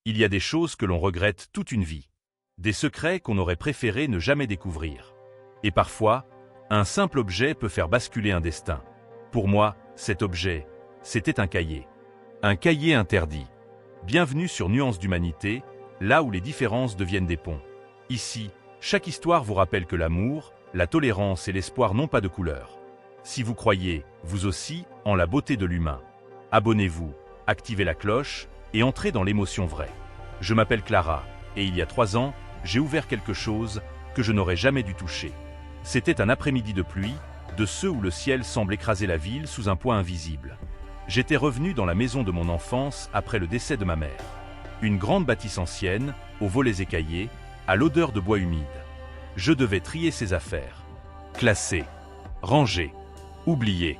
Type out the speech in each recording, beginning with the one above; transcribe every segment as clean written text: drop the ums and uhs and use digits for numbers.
Il y a des choses que l'on regrette toute une vie. Des secrets qu'on aurait préféré ne jamais découvrir. Et parfois, un simple objet peut faire basculer un destin. Pour moi, cet objet, c'était un cahier. Un cahier interdit. Bienvenue sur Nuances d'Humanité, là où les différences deviennent des ponts. Ici, chaque histoire vous rappelle que l'amour, la tolérance et l'espoir n'ont pas de couleur. Si vous croyez, vous aussi, en la beauté de l'humain, abonnez-vous, activez la cloche et entrez dans l'émotion vraie. Je m'appelle Clara, et il y a 3 ans, j'ai ouvert quelque chose que je n'aurais jamais dû toucher. C'était un après-midi de pluie, de ceux où le ciel semble écraser la ville sous un poids invisible. J'étais revenu dans la maison de mon enfance après le décès de ma mère. Une grande bâtisse ancienne, aux volets écaillés, à l'odeur de bois humide. Je devais trier ses affaires. Classer, ranger, oublier.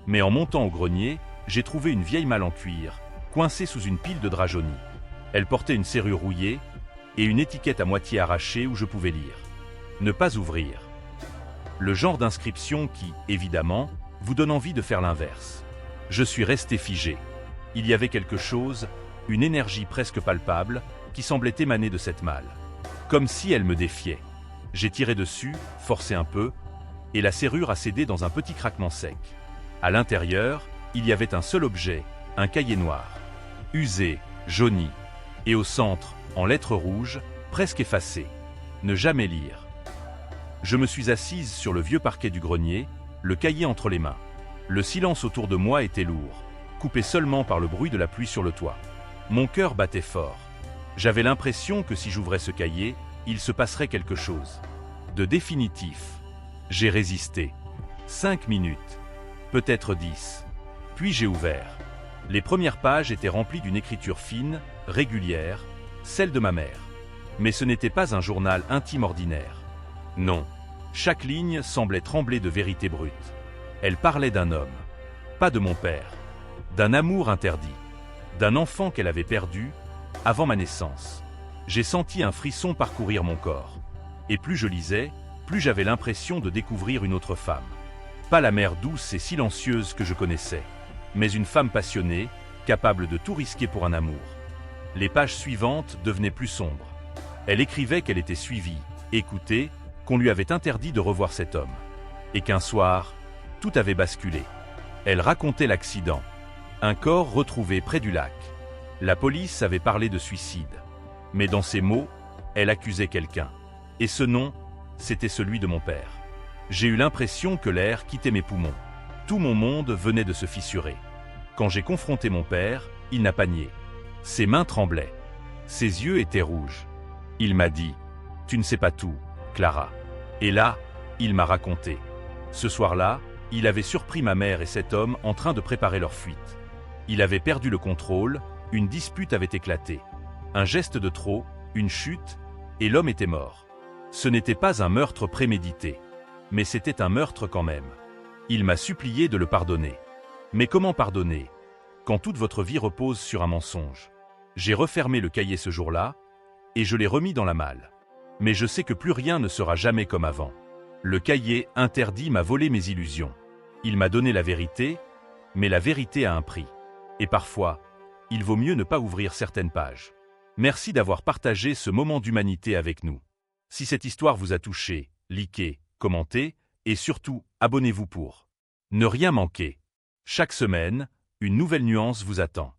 Mais en montant au grenier, j'ai trouvé une vieille malle en cuir, coincée sous une pile de draps jaunis. Elle portait une serrure rouillée et une étiquette à moitié arrachée où je pouvais lire. Ne pas ouvrir. Le genre d'inscription qui, évidemment, vous donne envie de faire l'inverse. Je suis resté figé. Il y avait quelque chose, une énergie presque palpable, qui semblait émaner de cette malle. Comme si elle me défiait. J'ai tiré dessus, forcé un peu, et la serrure a cédé dans un petit craquement sec. À l'intérieur, il y avait un seul objet, un cahier noir. Usé, jauni, et au centre, en lettres rouges, presque effacé. Ne jamais lire. Je me suis assise sur le vieux parquet du grenier, le cahier entre les mains. Le silence autour de moi était lourd, coupé seulement par le bruit de la pluie sur le toit. Mon cœur battait fort. J'avais l'impression que si j'ouvrais ce cahier, il se passerait quelque chose. De définitif. J'ai résisté. 5 minutes. Peut-être 10. Puis j'ai ouvert. Les premières pages étaient remplies d'une écriture fine, régulière, celle de ma mère. Mais ce n'était pas un journal intime ordinaire. Non. Chaque ligne semblait trembler de vérité brute. Elle parlait d'un homme. Pas de mon père. D'un amour interdit. D'un enfant qu'elle avait perdu avant ma naissance. J'ai senti un frisson parcourir mon corps. Et plus je lisais, plus j'avais l'impression de découvrir une autre femme. Pas la mère douce et silencieuse que je connaissais, mais une femme passionnée, capable de tout risquer pour un amour. Les pages suivantes devenaient plus sombres. Elle écrivait qu'elle était suivie, écoutée, qu'on lui avait interdit de revoir cet homme. Et qu'un soir, tout avait basculé. Elle racontait l'accident. Un corps retrouvé près du lac. La police avait parlé de suicide. Mais dans ses mots, elle accusait quelqu'un. Et ce nom, c'était celui de mon père. J'ai eu l'impression que l'air quittait mes poumons. Tout mon monde venait de se fissurer. Quand j'ai confronté mon père, il n'a pas nié. Ses mains tremblaient. Ses yeux étaient rouges. Il m'a dit « Tu ne sais pas tout, Clara ». Et là, il m'a raconté. Ce soir-là, il avait surpris ma mère et cet homme en train de préparer leur fuite. Il avait perdu le contrôle, une dispute avait éclaté. Un geste de trop, une chute, et l'homme était mort. Ce n'était pas un meurtre prémédité, mais c'était un meurtre quand même. Il m'a supplié de le pardonner. Mais comment pardonner, quand toute votre vie repose sur un mensonge? J'ai refermé le cahier ce jour-là, et je l'ai remis dans la malle. Mais je sais que plus rien ne sera jamais comme avant. Le cahier interdit m'a volé mes illusions. Il m'a donné la vérité, mais la vérité a un prix. Et parfois, il vaut mieux ne pas ouvrir certaines pages. Merci d'avoir partagé ce moment d'humanité avec nous. Si cette histoire vous a touché, likez, commentez, et surtout, abonnez-vous pour ne rien manquer. Chaque semaine, une nouvelle nuance vous attend.